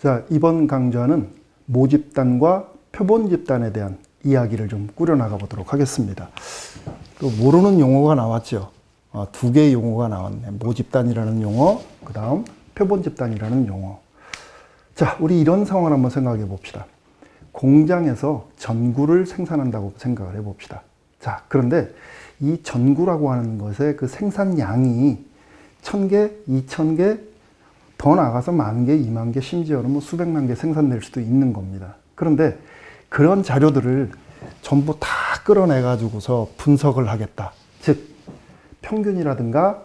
자, 이번 강좌는 모집단과 표본집단에 대한 이야기를 좀 꾸려나가 보도록 하겠습니다. 또 모르는 용어가 나왔죠. 두 개의 용어가 나왔네. 모집단이라는 용어, 그 다음 표본집단이라는 용어. 자, 우리 이런 상황을 한번 생각해 봅시다. 공장에서 전구를 생산한다고 생각을 해 봅시다. 자, 그런데 이 전구라고 하는 것의 그 생산량이 1000개, 2000개, 더 나가서 10,000개, 20,000개, 심지어는 뭐 수백만 개 생산될 수도 있는 겁니다. 그런데 그런 자료들을 전부 다 끌어내 가지고서 분석을 하겠다. 즉 평균이라든가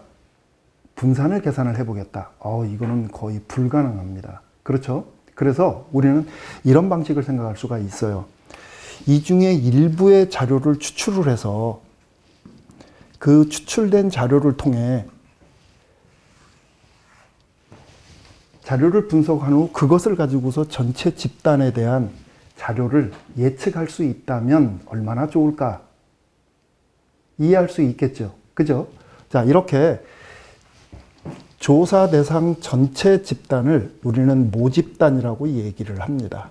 분산을 계산을 해보겠다. 이거는 거의 불가능합니다. 그렇죠? 그래서 우리는 이런 방식을 생각할 수가 있어요. 이 중에 일부의 자료를 추출을 해서 그 추출된 자료를 통해 자료를 분석한 후 그것을 가지고서 전체 집단에 대한 자료를 예측할 수 있다면 얼마나 좋을까? 이해할 수 있겠죠. 그죠? 자, 이렇게 조사 대상 전체 집단을 우리는 모집단이라고 얘기를 합니다.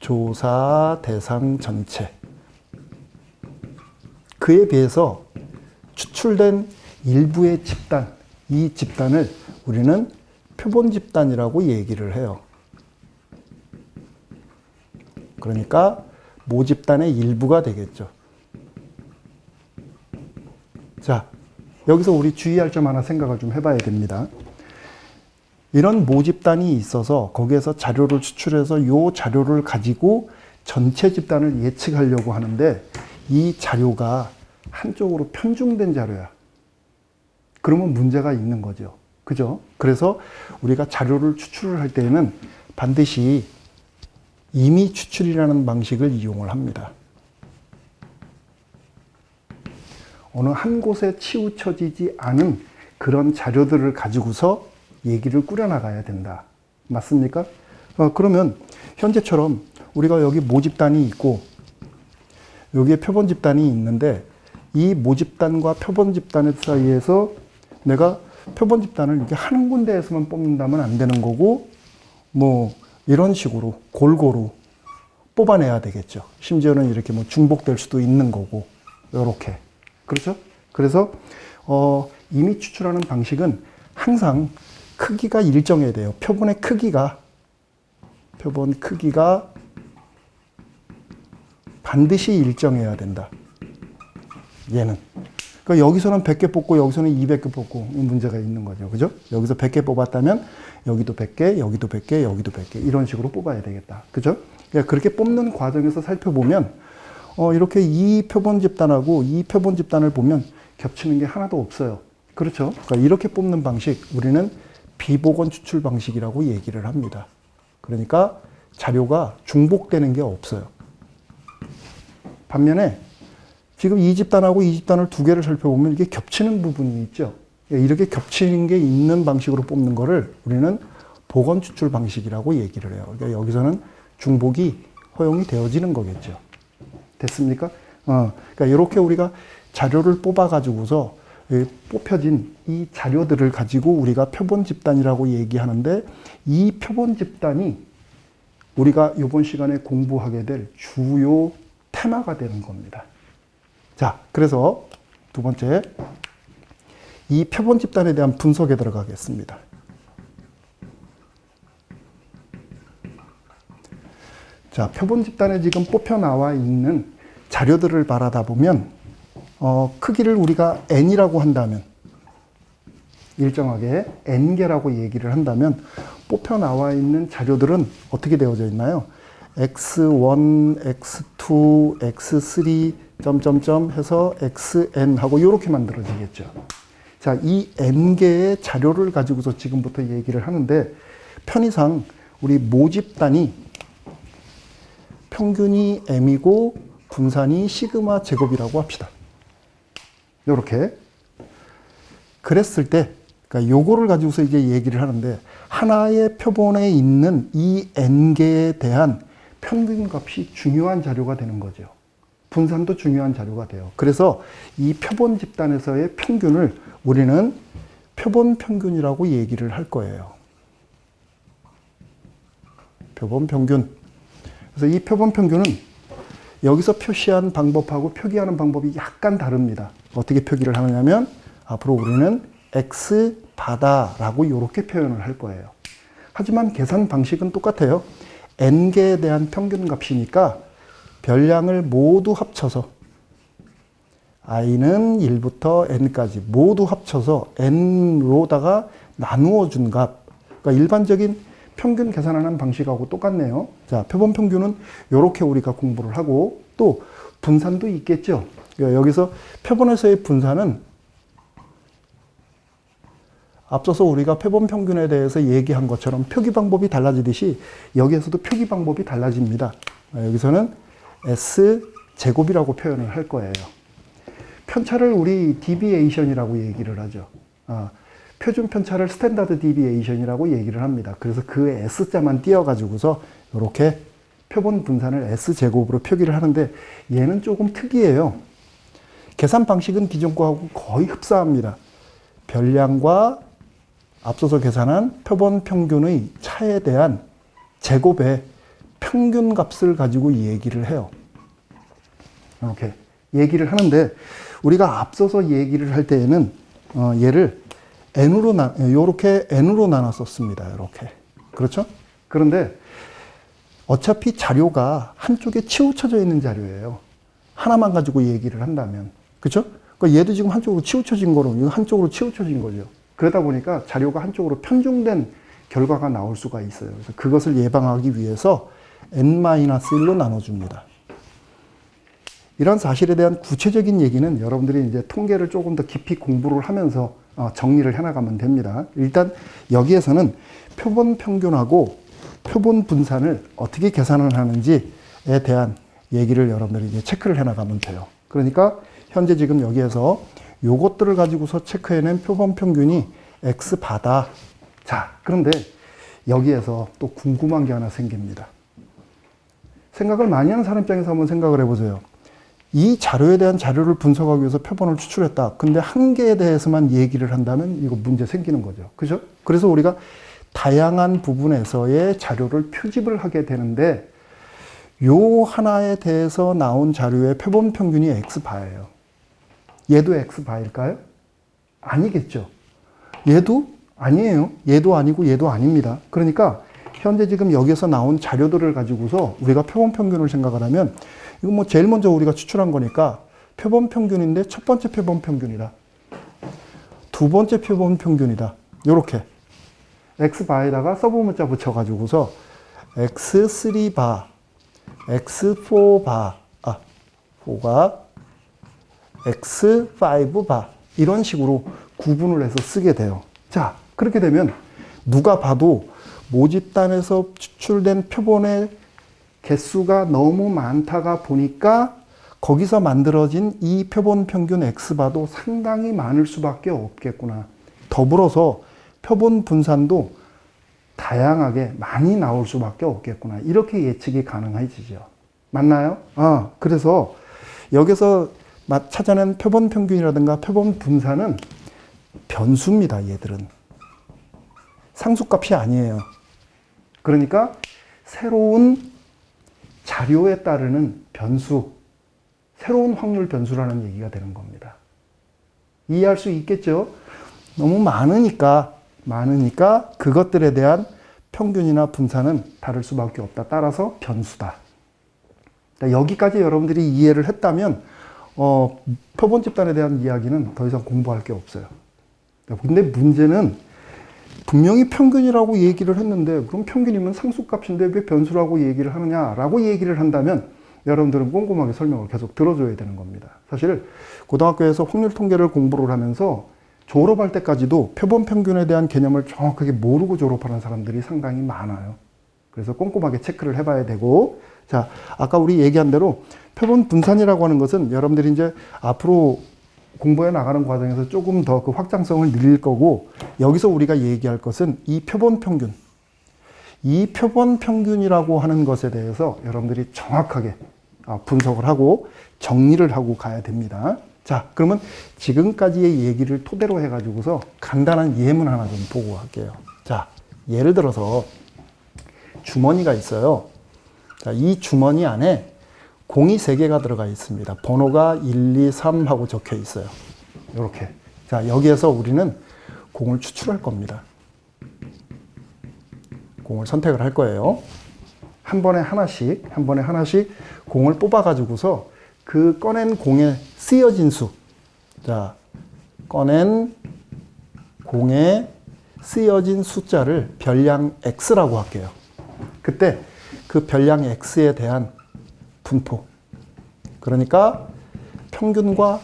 조사 대상 전체. 그에 비해서 추출된 일부의 집단, 이 집단을 우리는 표본 집단이라고 얘기를 해요. 그러니까 모집단의 일부가 되겠죠. 자, 여기서 우리 주의할 점 하나 생각을 좀 해봐야 됩니다. 이런 모집단이 있어서 거기에서 자료를 추출해서 이 자료를 가지고 전체 집단을 예측하려고 하는데 이 자료가 한쪽으로 편중된 자료야. 그러면 문제가 있는 거죠. 그죠? 그래서 우리가 자료를 추출을 할 때에는 반드시 임의 추출이라는 방식을 이용을 합니다. 어느 한 곳에 치우쳐지지 않은 그런 자료들을 가지고서 얘기를 꾸려나가야 된다. 맞습니까? 그러면 현재처럼 우리가 여기 모집단이 있고 여기에 표본집단이 있는데 이 모집단과 표본집단 사이에서 내가 표본집단을 이렇게 한 군데에서만 뽑는다면 안 되는 거고 뭐 이런 식으로 골고루 뽑아내야 되겠죠. 심지어는 이렇게 뭐 중복될 수도 있는 거고 이렇게. 그렇죠? 그래서 임의 추출하는 방식은 항상 크기가 일정해야 돼요. 표본 크기가 반드시 일정해야 된다. 얘는. 그러니까 여기서는 100개 뽑고 여기서는 200개 뽑고 문제가 있는 거죠. 그죠? 여기서 100개 뽑았다면 여기도 100개, 여기도 100개, 여기도 100개 이런 식으로 뽑아야 되겠다. 그죠? 그러니까 그렇게 뽑는 과정에서 살펴보면 이렇게 이 표본 집단하고 이 표본 집단을 보면 겹치는 게 하나도 없어요. 그렇죠? 그러니까 이렇게 뽑는 방식 우리는 비복원 추출 방식이라고 얘기를 합니다. 그러니까 자료가 중복되는 게 없어요. 반면에 지금 이 집단하고 이 집단을 두 개를 살펴보면 이게 겹치는 부분이 있죠. 이렇게 겹치는 게 있는 방식으로 뽑는 거를 우리는 복원 추출 방식이라고 얘기를 해요. 그러니까 여기서는 중복이 허용이 되어지는 거겠죠. 됐습니까? 그러니까 이렇게 우리가 자료를 뽑아가지고서 뽑혀진 이 자료들을 가지고 우리가 표본 집단이라고 얘기하는데 이 표본 집단이 우리가 이번 시간에 공부하게 될 주요 테마가 되는 겁니다. 자, 그래서 두 번째, 이 표본 집단에 대한 분석에 들어가겠습니다. 자, 표본 집단에 지금 뽑혀 나와 있는 자료들을 바라다 보면 크기를 우리가 n이라고 한다면 일정하게 n개라고 얘기를 한다면 뽑혀 나와 있는 자료들은 어떻게 되어져 있나요? x1, x2, x3 점점점 해서 xn 하고 이렇게 만들어지겠죠. 자, 이 n개의 자료를 가지고서 지금부터 얘기를 하는데 편의상 우리 모집단이 평균이 m이고 분산이 시그마 제곱이라고 합시다. 이렇게 그랬을 때 그러니까 요거를 가지고서 이제 얘기를 하는데 하나의 표본에 있는 이 n개에 대한 평균값이 중요한 자료가 되는 거죠. 분산도 중요한 자료가 돼요. 그래서 이 표본 집단에서의 평균을 우리는 표본 평균이라고 얘기를 할 거예요. 표본 평균. 그래서 이 표본 평균은 여기서 표시한 방법하고 표기하는 방법이 약간 다릅니다. 어떻게 표기를 하느냐면 앞으로 우리는 X 바다라고 이렇게 표현을 할 거예요. 하지만 계산 방식은 똑같아요. n개에 대한 평균 값이니까 별량을 모두 합쳐서 i는 1부터 n까지 모두 합쳐서 n로다가 나누어 준 값. 그러니까 일반적인 평균 계산하는 방식하고 똑같네요. 자, 표본 평균은 이렇게 우리가 공부를 하고 또 분산도 있겠죠. 그러니까 여기서 표본에서의 분산은 앞서서 우리가 표본 평균에 대해서 얘기한 것처럼 표기 방법이 달라지듯이 여기에서도 표기 방법이 달라집니다. 여기서는 S제곱이라고 표현을 할 거예요. 편차를 우리 디비에이션이라고 얘기를 하죠. 표준 편차를 스탠다드 디비에이션이라고 얘기를 합니다. 그래서 그 S자만 띄어가지고서 이렇게 표본 분산을 S제곱으로 표기를 하는데 얘는 조금 특이해요. 계산 방식은 기존 거하고 거의 흡사합니다. 별량과 앞서서 계산한 표본 평균의 차에 대한 제곱의 평균 값을 가지고 얘기를 해요. 이렇게 얘기를 하는데 우리가 앞서서 얘기를 할 때에는 얘를 n으로 이렇게 n으로 나눴었습니다. 이렇게. 그렇죠? 그런데 어차피 자료가 한쪽에 치우쳐져 있는 자료예요. 하나만 가지고 얘기를 한다면. 그렇죠? 그러니까 얘도 지금 한쪽으로 치우쳐진 거로 이거 한쪽으로 치우쳐진 거죠. 그러다 보니까 자료가 한쪽으로 편중된 결과가 나올 수가 있어요. 그래서 그것을 예방하기 위해서 n-1로 나눠줍니다. 이런 사실에 대한 구체적인 얘기는 여러분들이 이제 통계를 조금 더 깊이 공부를 하면서 정리를 해나가면 됩니다. 일단 여기에서는 표본 평균하고 표본 분산을 어떻게 계산을 하는지에 대한 얘기를 여러분들이 이제 체크를 해나가면 돼요. 그러니까 현재 지금 여기에서 요것들을 가지고서 체크해낸 표본 평균이 X바다. 자, 그런데 여기에서 또 궁금한 게 하나 생깁니다. 생각을 많이 하는 사람 입장에서 한번 생각을 해보세요. 이 자료에 대한 자료를 분석하기 위해서 표본을 추출했다. 근데 한 개에 대해서만 얘기를 한다면 이거 문제 생기는 거죠. 그죠? 그래서 우리가 다양한 부분에서의 자료를 표집을 하게 되는데 요 하나에 대해서 나온 자료의 표본 평균이 X바예요. 얘도 X바일까요? 아니겠죠. 얘도 아니에요. 얘도 아니고 얘도 아닙니다. 그러니까 현재 지금 여기서 나온 자료들을 가지고서 우리가 표본 평균을 생각을 하면 이거 뭐 제일 먼저 우리가 추출한 거니까 표본 평균인데 첫 번째 표본 평균이다. 두 번째 표본 평균이다. 요렇게 X바에다가 서브 문자 붙여가지고서 X3바, X4바, 4가 X5바 이런 식으로 구분을 해서 쓰게 돼요. 자, 그렇게 되면 누가 봐도 모집단에서 추출된 표본의 개수가 너무 많다가 보니까 거기서 만들어진 이 표본 평균 X바도 상당히 많을 수밖에 없겠구나. 더불어서 표본 분산도 다양하게 많이 나올 수밖에 없겠구나. 이렇게 예측이 가능해지죠. 맞나요? 그래서 여기서 찾아낸 표본 평균이라든가 표본 분산은 변수입니다. 얘들은. 상수값이 아니에요. 그러니까 새로운 자료에 따르는 변수, 새로운 확률 변수라는 얘기가 되는 겁니다. 이해할 수 있겠죠? 너무 많으니까 그것들에 대한 평균이나 분산은 다를 수밖에 없다. 따라서 변수다. 여기까지 여러분들이 이해를 했다면 표본 집단에 대한 이야기는 더 이상 공부할 게 없어요. 근데 문제는 분명히 평균이라고 얘기를 했는데 그럼 평균이면 상수값인데 왜 변수라고 얘기를 하느냐라고 얘기를 한다면 여러분들은 꼼꼼하게 설명을 계속 들어줘야 되는 겁니다. 사실 고등학교에서 확률 통계를 공부를 하면서 졸업할 때까지도 표본 평균에 대한 개념을 정확하게 모르고 졸업하는 사람들이 상당히 많아요. 그래서 꼼꼼하게 체크를 해봐야 되고, 자, 아까 우리 얘기한 대로 표본 분산이라고 하는 것은 여러분들이 이제 앞으로 공부해 나가는 과정에서 조금 더 그 확장성을 늘릴 거고, 여기서 우리가 얘기할 것은 이 표본 평균. 이 표본 평균이라고 하는 것에 대해서 여러분들이 정확하게 분석을 하고 정리를 하고 가야 됩니다. 자, 그러면 지금까지의 얘기를 토대로 해가지고서 간단한 예문 하나 좀 보고 갈게요. 자, 예를 들어서 주머니가 있어요. 자, 이 주머니 안에 공이 3개가 들어가 있습니다. 번호가 1, 2, 3 하고 적혀 있어요. 이렇게. 자, 여기에서 우리는 공을 추출할 겁니다. 공을 선택을 할 거예요. 한 번에 하나씩 공을 뽑아가지고서 그 꺼낸 공에 쓰여진 수. 자, 꺼낸 공에 쓰여진 숫자를 별량 X라고 할게요. 그때 그 별량 X에 대한 분포. 그러니까 평균과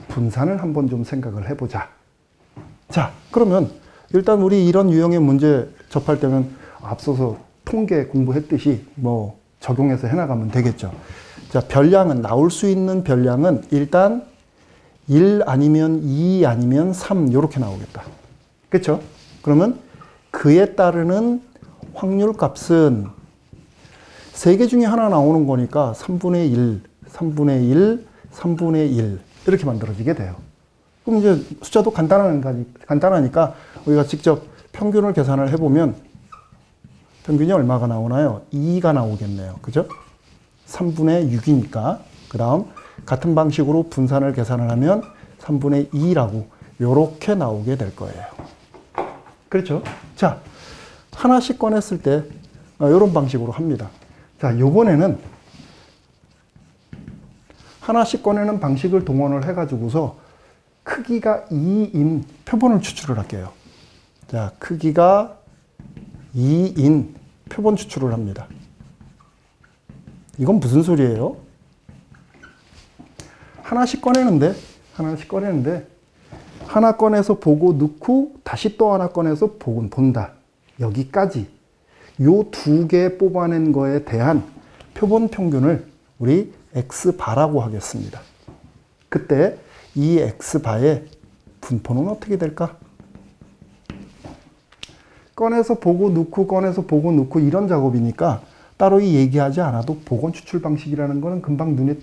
분산을 한번 좀 생각을 해보자. 자, 그러면 일단 우리 이런 유형의 문제 접할 때는 앞서서 통계 공부했듯이 뭐 적용해서 해나가면 되겠죠. 자, 별량은, 나올 수 있는 별량은 일단 1 아니면 2 아니면 3 이렇게 나오겠다. 그렇죠? 그러면 그에 따르는 확률 값은 3개 중에 하나 나오는 거니까 3분의 1, 3분의 1, 3분의 1 이렇게 만들어지게 돼요. 그럼 이제 숫자도 간단하니까 우리가 직접 평균을 계산을 해보면 평균이 얼마가 나오나요? 2가 나오겠네요. 그죠? 3분의 6이니까. 그 다음 같은 방식으로 분산을 계산을 하면 3분의 2라고 이렇게 나오게 될 거예요. 그렇죠? 자, 하나씩 꺼냈을 때 이런 방식으로 합니다. 자, 요번에는 하나씩 꺼내는 방식을 동원을 해가지고서 크기가 2인 표본을 추출을 할게요. 자, 크기가 2인 표본 추출을 합니다. 이건 무슨 소리예요? 하나씩 꺼내는데 하나 꺼내서 보고 넣고 다시 또 하나 꺼내서 본다. 여기까지 요 2개 뽑아낸 거에 대한 표본 평균을 우리 X바라고 하겠습니다. 그때 이 X바의 분포는 어떻게 될까? 꺼내서 보고 넣고 이런 작업이니까 따로 얘기하지 않아도 복원 추출 방식이라는 거는 금방 눈에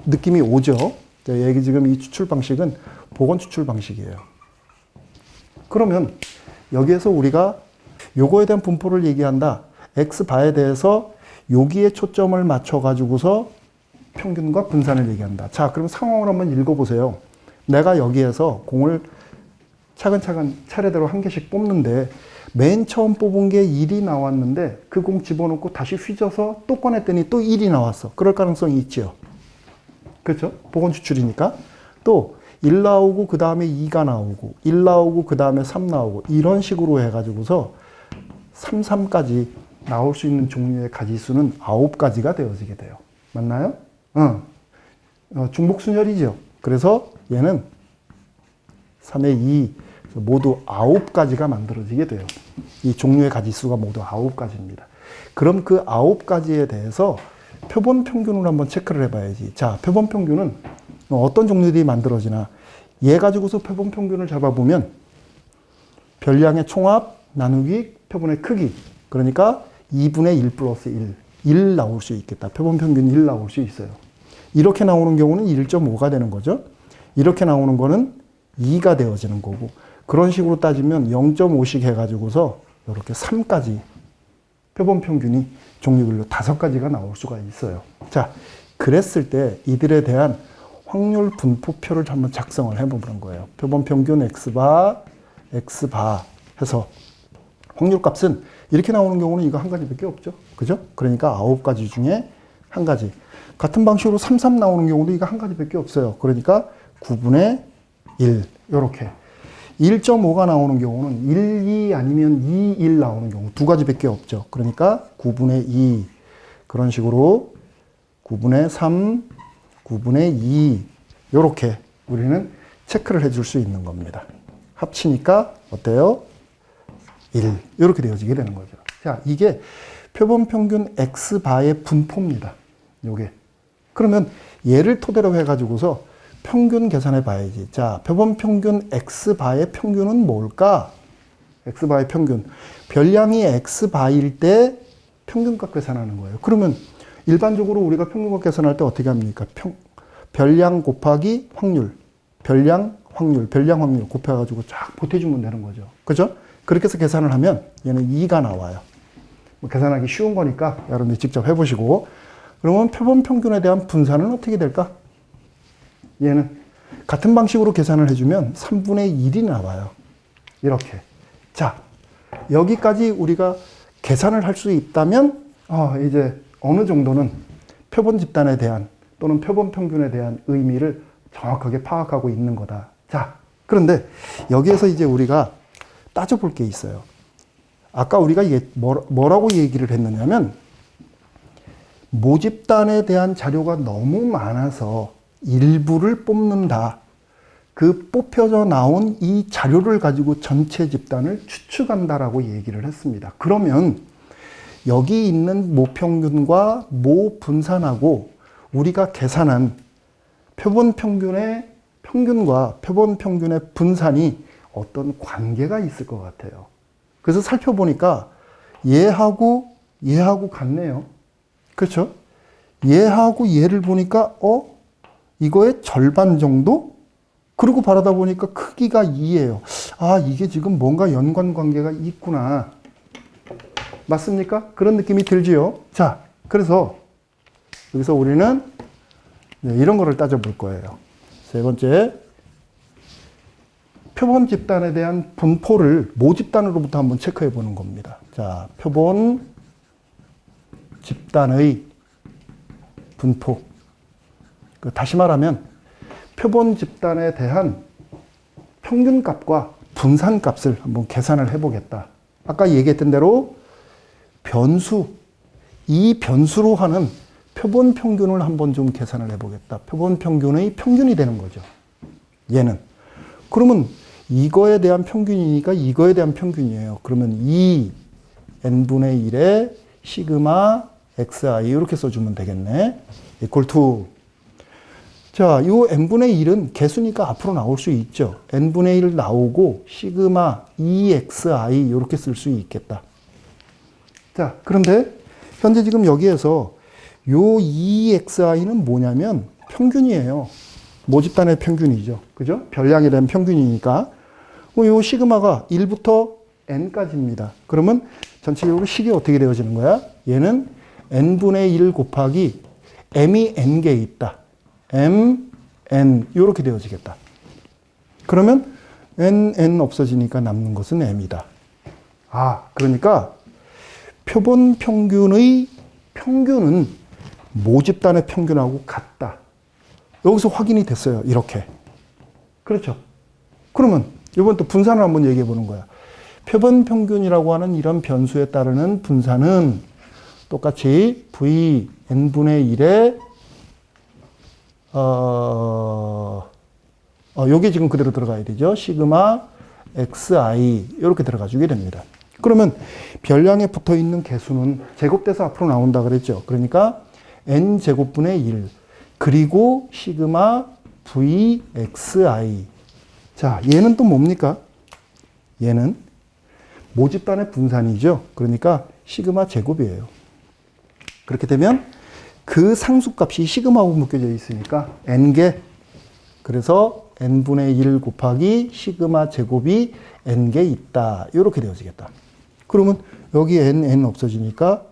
느낌이 오죠. 여기 지금 이 추출 방식은 복원 추출 방식이에요. 그러면 여기에서 우리가 요거에 대한 분포를 얘기한다. X바에 대해서 여기에 초점을 맞춰가지고서 평균과 분산을 얘기한다. 자, 그럼 상황을 한번 읽어보세요. 내가 여기에서 공을 차근차근 차례대로 한 개씩 뽑는데 맨 처음 뽑은 게 1이 나왔는데 그 공 집어넣고 다시 휘져서 또 꺼냈더니 또 1이 나왔어. 그럴 가능성이 있죠. 그렇죠? 복원 추출이니까. 또 1 나오고 그 다음에 2가 나오고 1 나오고 그 다음에 3 나오고 이런 식으로 해가지고서 3까지 나올 수 있는 종류의 가지수는 9가지가 되어지게 돼요. 맞나요? 중복순열이죠. 그래서 얘는 3의 2 모두 9가지가 만들어지게 돼요. 이 종류의 가지수가 모두 9가지입니다. 그럼 그 9가지에 대해서 표본 평균을 한번 체크를 해봐야지. 자, 표본 평균은 어떤 종류들이 만들어지나 얘 가지고서 표본 평균을 잡아보면 별량의 총합 나누기 표본의 크기, 그러니까 2분의 1 플러스 1 나올 수 있겠다. 표본 평균 1 나올 수 있어요. 이렇게 나오는 경우는 1.5가 되는 거죠. 이렇게 나오는 거는 2가 되어지는 거고, 그런 식으로 따지면 0.5씩 해가지고서 이렇게 3까지 표본 평균이 종류별로 5가지가 나올 수가 있어요. 자, 그랬을 때 이들에 대한 확률 분포표를 한번 작성을 해보는 거예요. 표본 평균 X바 해서 확률 값은 이렇게 나오는 경우는 이거 한 가지밖에 없죠. 그죠? 그러니까 9가지 중에 한 가지. 같은 방식으로 3 나오는 경우도 이거 한 가지밖에 없어요. 그러니까 9분의 1 이렇게. 1.5가 나오는 경우는 1, 2 아니면 2, 1 나오는 경우 2가지밖에 없죠. 그러니까 9분의 2 그런 식으로 9분의 3, 9분의 2 이렇게 우리는 체크를 해줄 수 있는 겁니다. 합치니까 어때요? 1 이렇게 되어지게 되는 거죠. 자, 이게 표본 평균 X바의 분포입니다. 요게. 그러면 얘를 토대로 해가지고서 평균 계산해 봐야지. 자, 표본 평균 X바의 평균은 뭘까? X바의 평균. 별량이 X바일 때 평균값 계산하는 거예요. 그러면 일반적으로 우리가 평균값 계산할 때 어떻게 합니까? 별량 곱하기 확률. 별량 확률 곱해가지고 쫙 보태주면 되는 거죠. 그죠? 그렇게 해서 계산을 하면 얘는 2가 나와요. 뭐 계산하기 쉬운 거니까 여러분들이 직접 해보시고. 그러면 표본 평균에 대한 분산은 어떻게 될까? 얘는 같은 방식으로 계산을 해주면 3분의 1이 나와요. 이렇게. 자, 여기까지 우리가 계산을 할 수 있다면 이제 어느 정도는 표본 집단에 대한 또는 표본 평균에 대한 의미를 정확하게 파악하고 있는 거다. 자, 그런데 여기에서 이제 우리가 따져볼 게 있어요. 아까 우리가 뭐라고 얘기를 했느냐면 모집단에 대한 자료가 너무 많아서 일부를 뽑는다. 그 뽑혀져 나온 이 자료를 가지고 전체 집단을 추측한다라고 얘기를 했습니다. 그러면 여기 있는 모평균과 모분산하고 우리가 계산한 표본 평균의 평균과 표본 평균의 분산이 어떤 관계가 있을 것 같아요. 그래서 살펴보니까 얘하고 같네요. 그렇죠? 얘하고 얘를 보니까 이거의 절반 정도? 그리고 바라다 보니까 크기가 2예요. 아, 이게 지금 뭔가 연관관계가 있구나. 맞습니까? 그런 느낌이 들지요? 자, 그래서 여기서 우리는 이런 거를 따져볼 거예요. 세 번째, 표본 집단에 대한 분포를 모집단으로부터 한번 체크해 보는 겁니다. 자, 표본 집단의 분포. 다시 말하면 표본 집단에 대한 평균값과 분산값을 한번 계산을 해보겠다. 아까 얘기했던 대로 이 변수로 하는 표본 평균을 한번 좀 계산을 해보겠다. 표본 평균의 평균이 되는 거죠. 얘는. 그러면 이거에 대한 평균이니까 이거에 대한 평균이에요. 그러면 2n분의 1에 시그마 xi 이렇게 써주면 되겠네. equal to. 자, 요 n분의 1은 개수니까 앞으로 나올 수 있죠. n분의 1 나오고 시그마 2xi 이렇게 쓸 수 있겠다. 자, 그런데 현재 지금 여기에서 요 2xi는 뭐냐면 평균이에요. 모집단의 평균이죠. 그죠? 별량에 대한 평균이니까. 요 시그마가 1부터 n까지입니다. 그러면 전체적으로 식이 어떻게 되어지는 거야? 얘는 n분의 1 곱하기 m이 n개 있다. m, n 이렇게 되어지겠다. 그러면 n 없어지니까 남는 것은 m이다. 아, 그러니까 표본 평균의 평균은 모집단의 평균하고 같다. 여기서 확인이 됐어요. 이렇게. 그렇죠. 그러면 이번 또 분산을 한번 얘기해 보는 거야. 표본 평균이라고 하는 이런 변수에 따르는 분산은 똑같이 v n분의 1에 요게 지금 그대로 들어가야 되죠. 시그마 xi 이렇게 들어가 주게 됩니다. 그러면 별량에 붙어 있는 개수는 제곱돼서 앞으로 나온다 그랬죠. 그러니까 n제곱분의 1 그리고 시그마 vxi. 자, 얘는 또 뭡니까? 얘는 모집단의 분산이죠. 그러니까 시그마 제곱이에요. 그렇게 되면 그 상수값이 시그마하고 묶여져 있으니까 n개. 그래서 n분의 1 곱하기 시그마 제곱이 n개 있다. 이렇게 되어지겠다. 그러면 여기 n 없어지니까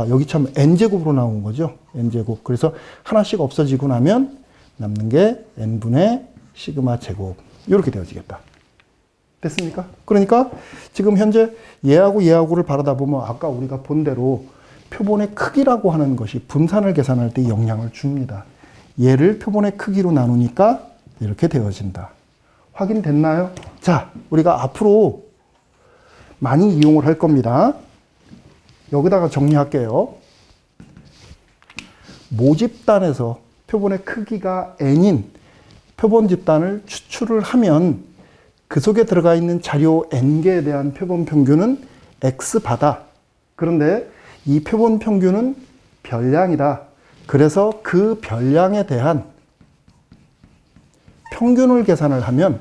여기 참 n제곱으로 나온 거죠. n제곱. 그래서 하나씩 없어지고 나면 남는 게 n분의 시그마 제곱. 이렇게 되어지겠다. 됐습니까? 그러니까 지금 현재 얘하고를 바라다 보면 아까 우리가 본 대로 표본의 크기라고 하는 것이 분산을 계산할 때 영향을 줍니다. 얘를 표본의 크기로 나누니까 이렇게 되어진다. 확인됐나요? 자, 우리가 앞으로 많이 이용을 할 겁니다. 여기다가 정리할게요. 모집단에서 표본의 크기가 n인 표본 집단을 추출을 하면 그 속에 들어가 있는 자료 n개에 대한 표본 평균은 x바다. 그런데 이 표본 평균은 별량이다. 그래서 그 별량에 대한 평균을 계산을 하면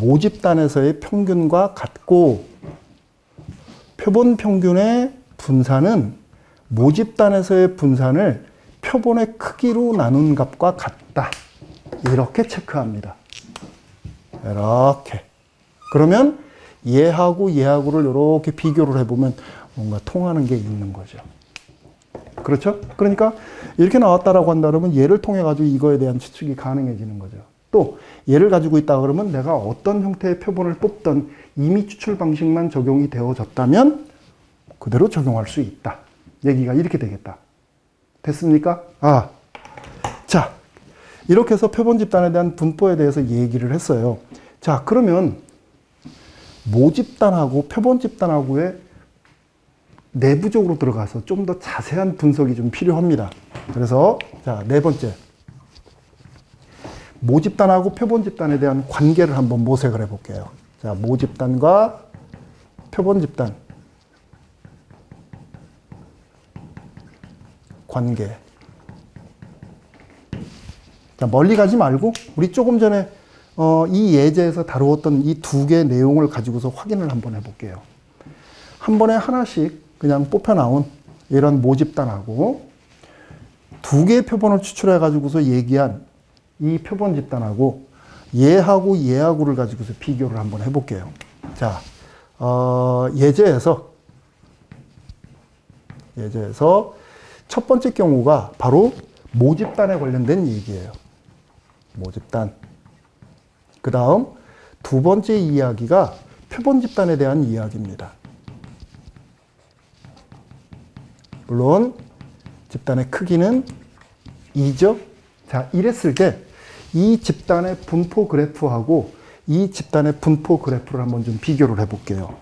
모집단에서의 평균과 같고 표본 평균의 분산은 모집단에서의 분산을 표본의 크기로 나눈 값과 같다. 이렇게 체크합니다. 이렇게. 그러면 얘하고를 이렇게 비교를 해보면 뭔가 통하는 게 있는 거죠. 그렇죠? 그러니까 이렇게 나왔다라고 한다 그러면 얘를 통해 가지고 이거에 대한 추측이 가능해지는 거죠. 또 얘를 가지고 있다 그러면 내가 어떤 형태의 표본을 뽑던 이미 추출 방식만 적용이 되어졌다면 그대로 적용할 수 있다. 얘기가 이렇게 되겠다. 됐습니까? 자, 이렇게 해서 표본 집단에 대한 분포에 대해서 얘기를 했어요. 자, 그러면 모집단하고 표본 집단하고의 내부적으로 들어가서 좀 더 자세한 분석이 좀 필요합니다. 그래서 자, 네 번째. 모집단하고 표본 집단에 대한 관계를 한번 모색을 해볼게요. 자, 모집단과 표본 집단 관계. 자, 멀리 가지 말고 우리 조금 전에 이 예제에서 다루었던 이 두 개의 내용을 가지고서 확인을 한번 해볼게요. 한 번에 하나씩 그냥 뽑혀 나온 이런 모집단하고 두 개의 표본을 추출해 가지고서 얘기한 이 표본 집단하고 얘하고 얘하고를 가지고서 비교를 한번 해볼게요. 자, 예제에서 첫 번째 경우가 바로 모집단에 관련된 얘기예요. 모집단. 그 다음 두 번째 이야기가 표본 집단에 대한 이야기입니다. 물론 집단의 크기는 2죠. 자, 이랬을 때 이 집단의 분포 그래프하고 이 집단의 분포 그래프를 한번 좀 비교를 해볼게요.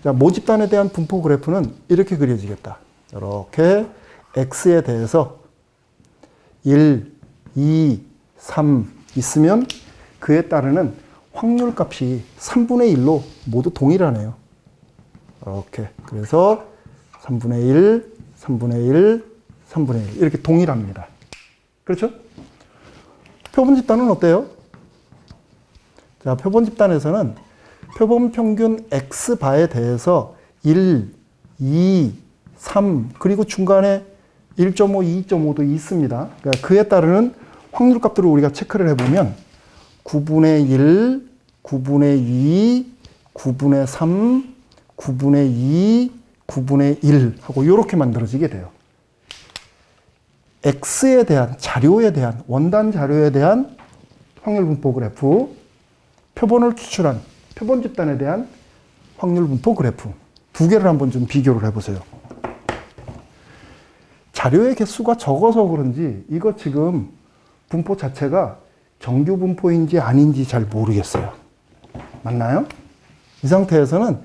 자, 모집단에 대한 분포 그래프는 이렇게 그려지겠다. 이렇게 x에 대해서 1, 2, 3 있으면 그에 따르는 확률 값이 3분의 1로 모두 동일하네요. 이렇게. 그래서 3분의 1, 3분의 1, 3분의 1 이렇게 동일합니다. 그렇죠? 표본 집단은 어때요? 자, 표본 집단에서는 표본 평균 x바에 대해서 1, 2, 3 그리고 중간에 1.5, 2.5도 있습니다. 그러니까 그에 따르는 확률 값들을 우리가 체크를 해보면 9분의 1, 9분의 2, 9분의 3, 9분의 2, 9분의 1 하고 이렇게 만들어지게 돼요. X에 대한 자료에 대한 원단 자료에 대한 확률 분포 그래프, 표본을 추출한 표본 집단에 대한 확률 분포 그래프 두 개를 한번 좀 비교를 해보세요. 자료의 개수가 적어서 그런지 이거 지금 분포 자체가 정규 분포인지 아닌지 잘 모르겠어요. 맞나요? 이 상태에서는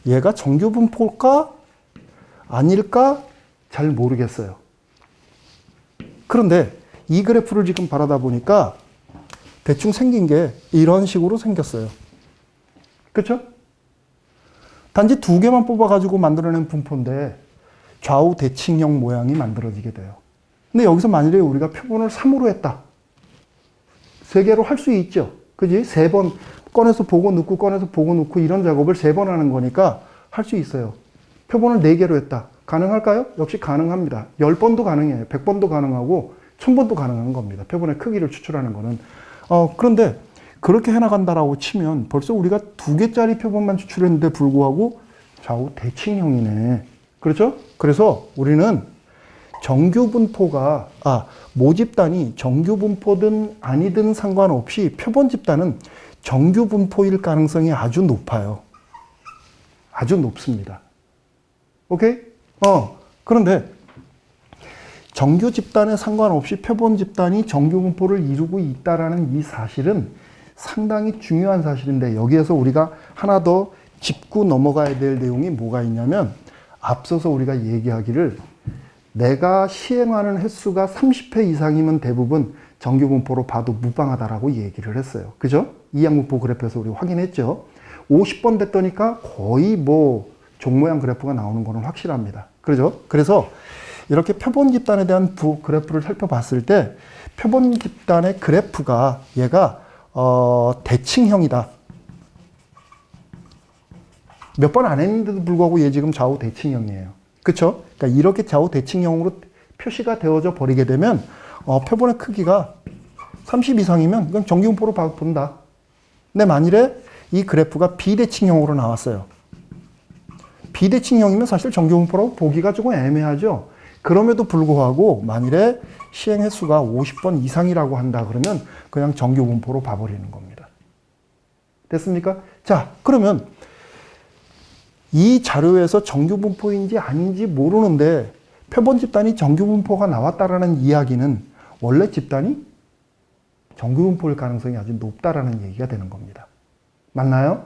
얘가 정규 분포일까? 아닐까? 잘 모르겠어요. 그런데 이 그래프를 지금 바라다 보니까 대충 생긴 게 이런 식으로 생겼어요. 그렇죠? 단지 두 개만 뽑아가지고 만들어낸 분포인데 좌우 대칭형 모양이 만들어지게 돼요. 근데 여기서 만일에 우리가 표본을 3으로 했다. 3개로 할 수 있죠. 그지? 3번 꺼내서 보고 넣고 꺼내서 보고 넣고 이런 작업을 3번 하는 거니까 할 수 있어요. 표본을 4개로 했다. 가능할까요? 역시 가능합니다. 10번도 가능해요. 100번도 가능하고 1000번도 가능한 겁니다. 표본의 크기를 추출하는 거는. 그런데 그렇게 해나간다라고 치면 벌써 우리가 2개짜리 표본만 추출했는데 불구하고 좌우 대칭형이네. 그렇죠? 그래서 우리는 정규 분포가, 모집단이 정규 분포든 아니든 상관없이 표본 집단은 정규 분포일 가능성이 아주 높아요. 아주 높습니다. 오케이? 그런데 정규 집단에 상관없이 표본 집단이 정규 분포를 이루고 있다라는 이 사실은 상당히 중요한 사실인데 여기에서 우리가 하나 더 짚고 넘어가야 될 내용이 뭐가 있냐면 앞서서 우리가 얘기하기를 내가 시행하는 횟수가 30회 이상이면 대부분 정규 분포로 봐도 무방하다라고 얘기를 했어요. 그죠? 이항분포 그래프에서 우리 확인했죠. 50번 됐더니까 거의 종 모양 그래프가 나오는 거는 확실합니다. 그죠? 그래서 이렇게 표본 집단에 대한 그래프를 살펴봤을 때 표본 집단의 그래프가 얘가 대칭형이다. 몇 번 안 했는데도 불구하고 얘 지금 좌우 대칭형이에요. 그쵸? 그러니까 이렇게 좌우 대칭형으로 표시가 되어져 버리게 되면 표본의 크기가 30 이상이면 이건 정규분포로 본다. 근데 만일에 이 그래프가 비대칭형으로 나왔어요. 비대칭형이면 사실 정규분포라고 보기가 조금 애매하죠. 그럼에도 불구하고 만일에 시행 횟수가 50번 이상이라고 한다 그러면 그냥 정규분포로 봐버리는 겁니다. 됐습니까? 자, 그러면 이 자료에서 정규분포인지 아닌지 모르는데 표본 집단이 정규분포가 나왔다라는 이야기는 원래 집단이 정규분포일 가능성이 아주 높다라는 얘기가 되는 겁니다. 맞나요?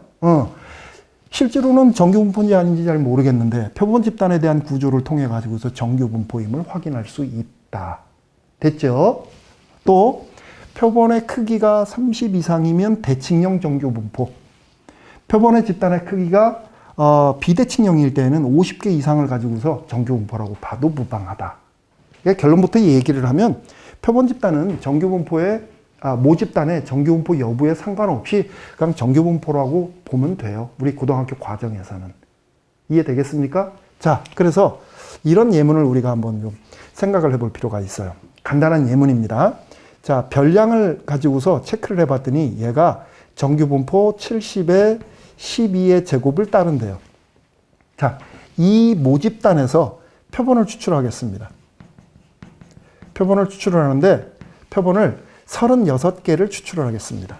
실제로는 정규분포인지 아닌지 잘 모르겠는데 표본 집단에 대한 구조를 통해 가지고서 정규분포임을 확인할 수 있다. 됐죠? 또 표본의 크기가 30 이상이면 대칭형 정규분포. 표본의 집단의 크기가 비대칭형일 때는 50개 이상을 가지고서 정규분포라고 봐도 무방하다. 결론부터 얘기를 하면 표본 집단은 모집단의 정규분포 여부에 상관없이 그냥 정규분포라고 보면 돼요. 우리 고등학교 과정에서는. 이해되겠습니까? 자, 그래서 이런 예문을 우리가 한번 좀 생각을 해볼 필요가 있어요. 간단한 예문입니다. 자, 별량을 가지고서 체크를 해봤더니 얘가 정규분포 70에 12의 제곱을 따른대요. 자, 이 모집단에서 표본을 추출하겠습니다. 표본을 추출을 하는데 표본을 36개를 추출을 하겠습니다.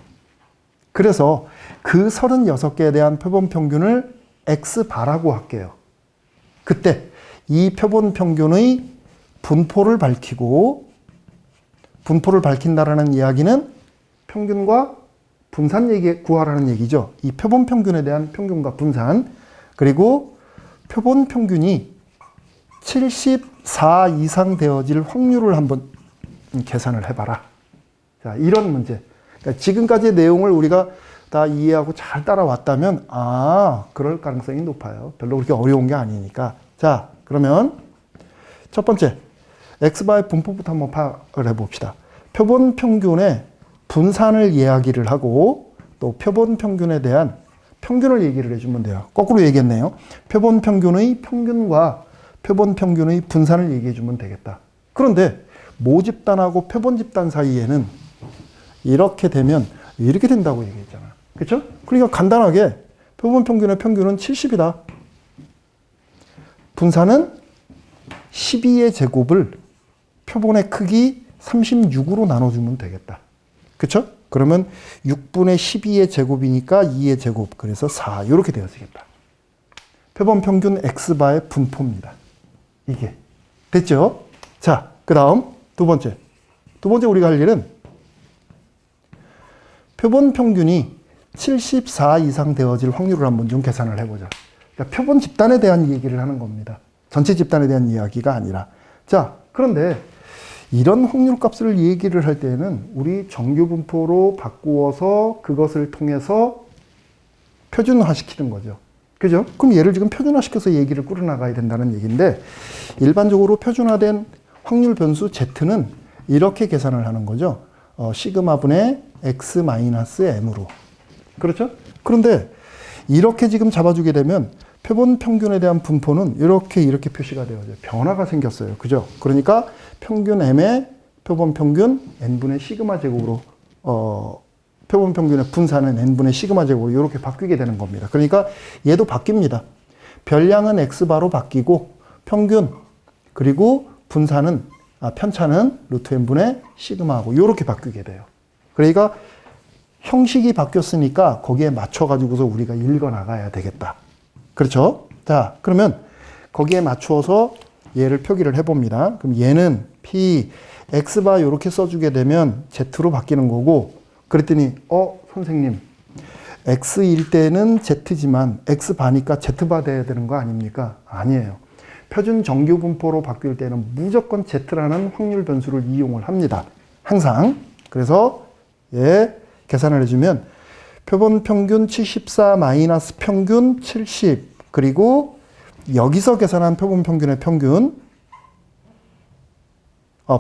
그래서 그 36개에 대한 표본 평균을 X바라고 할게요. 그때 이 표본 평균의 분포를 밝히고, 분포를 밝힌다라는 이야기는 평균과 분산 구하라는 얘기죠. 이 표본 평균에 대한 평균과 분산, 그리고 표본 평균이 74 이상 되어질 확률을 한번 계산을 해봐라. 자, 이런 문제. 그러니까 지금까지의 내용을 우리가 다 이해하고 잘 따라왔다면, 그럴 가능성이 높아요. 별로 그렇게 어려운 게 아니니까. 자, 그러면 첫 번째, X바의 분포부터 한번 파악을 해봅시다. 표본 평균의 분산을 이야기를 하고, 또 표본 평균에 대한 평균을 얘기를 해주면 돼요. 거꾸로 얘기했네요. 표본 평균의 평균과 표본 평균의 분산을 얘기해주면 되겠다. 그런데 모집단하고 표본 집단 사이에는 이렇게 되면 이렇게 된다고 얘기했잖아. 그렇죠? 그러니까 간단하게 표본 평균의 평균은 70이다. 분산은 12의 제곱을 표본의 크기 36으로 나눠주면 되겠다. 그렇죠? 그러면 6분의 12의 제곱이니까 2의 제곱, 그래서 4 이렇게 되어지겠다. 표본 평균 X바의 분포입니다. 이게 됐죠? 자, 그 다음 두 번째 우리가 할 일은 표본 평균이 74 이상 되어질 확률을 한번 좀 계산을 해보자. 그러니까 표본 집단에 대한 얘기를 하는 겁니다. 전체 집단에 대한 이야기가 아니라. 자, 그런데 이런 확률 값을 얘기를 할 때는 우리 정규분포로 바꾸어서 그것을 통해서 표준화시키는 거죠. 그죠? 그럼 얘를 지금 표준화시켜서 얘기를 꾸려나가야 된다는 얘기인데, 일반적으로 표준화된 확률 변수 Z는 이렇게 계산을 하는 거죠. 시그마분의 X-M으로. 그렇죠? 그런데 이렇게 지금 잡아주게 되면 표본 평균에 대한 분포는 이렇게 표시가 되어져요. 변화가 생겼어요. 그죠? 그러니까 평균 M의 표본 평균 N분의 시그마 제곱으로, 표본 평균의 분산은 N분의 시그마 제곱으로 이렇게 바뀌게 되는 겁니다. 그러니까 얘도 바뀝니다. 별량은 X바로 바뀌고 평균, 그리고 분산은, 편차는 루트 N분의 시그마하고 이렇게 바뀌게 돼요. 그러니까 형식이 바뀌었으니까 거기에 맞춰가지고서 우리가 읽어나가야 되겠다. 그렇죠? 자, 그러면 거기에 맞추어서 얘를 표기를 해봅니다. 그럼 얘는 P, X바 이렇게 써주게 되면 Z로 바뀌는 거고, 그랬더니, 선생님, X일 때는 Z지만 X바니까 Z바 돼야 되는 거 아닙니까? 아니에요. 표준 정규분포로 바뀔 때는 무조건 Z라는 확률 변수를 이용을 합니다. 항상. 그래서 계산을 해주면 표본 평균 74 마이너스 평균 70, 그리고 여기서 계산한 표본 평균의 평균,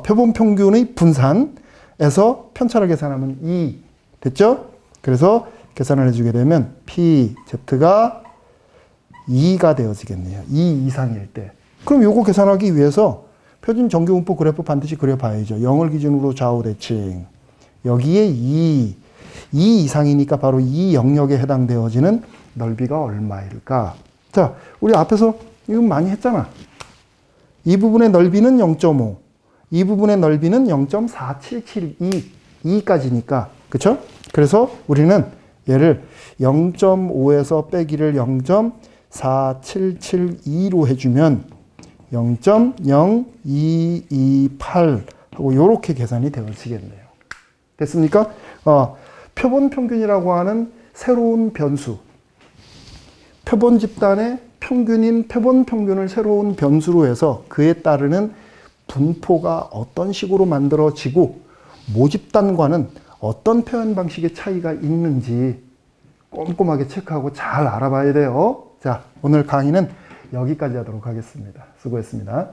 표본 평균의 분산에서 편차를 계산하면 2 됐죠? 그래서 계산을 해주게 되면 PZ가 2가 되어지겠네요. 2 이상일 때. 그럼 요거 계산하기 위해서 표준 정규분포 그래프 반드시 그려봐야죠. 0을 기준으로 좌우 대칭. 여기에 2 이상이니까 바로 이 영역에 해당되어지는 넓이가 얼마일까? 자, 우리 앞에서 이거 많이 했잖아. 이 부분의 넓이는 0.5, 이 부분의 넓이는 0.4772까지니까, 그쵸? 그래서 우리는 얘를 0.5에서 빼기를 0.4772로 해주면 0.0228 하고 요렇게 계산이 되어지겠네요. 됐습니까? 표본 평균이라고 하는 새로운 변수, 표본 집단의 평균인 표본 평균을 새로운 변수로 해서 그에 따르는 분포가 어떤 식으로 만들어지고 모집단과는 어떤 표현 방식의 차이가 있는지 꼼꼼하게 체크하고 잘 알아봐야 돼요. 자, 오늘 강의는 여기까지 하도록 하겠습니다. 수고했습니다.